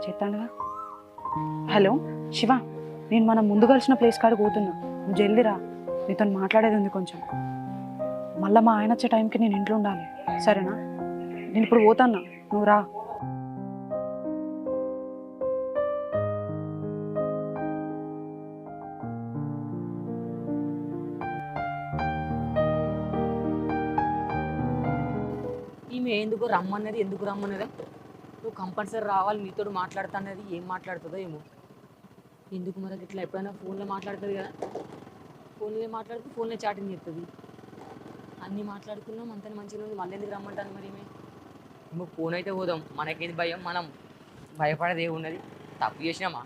చేస్తానుగా. Hello Shiva, నేను మనం ముందు కలిసిన ప్లేస్ కాడికి పోతున్నా, నువ్వు జల్దీ రా, నీతో మాట్లాడేది ఉంది కొంచెం. మళ్ళీ మా ఆయన వచ్చే టైంకి నేను ఇంట్లో ఉండాలి, సరేనా? నేను ఇప్పుడు పోతాన్నా, నువ్వు రా. ఈమె ఎందుకు రమ్మన్నది, ఎందుకు రమ్మన్నదా? నువ్వు కంపల్సరీ రావాలి, నీతో మాట్లాడుతున్నది. ఏం మాట్లాడుతుందో ఏమో. ఎందుకు మరి ఇట్లా ఎప్పుడైనా ఫోన్లో మాట్లాడుతుంది కదా, ఫోన్లో మాట్లాడుతూ ఫోన్లో చాటింగ్ చేస్తుంది. అన్నీ మాట్లాడుకున్నాం, అంతా మంచిగా ఉంది, మళ్ళీ ఎందుకు రమ్మంటాను మరి ఈమె? ఏమో ఫోన్ అయితే పోదాం, మనకేది భయం, మనం భయపడేది ఏమున్నది? తప్పు చేసినామా?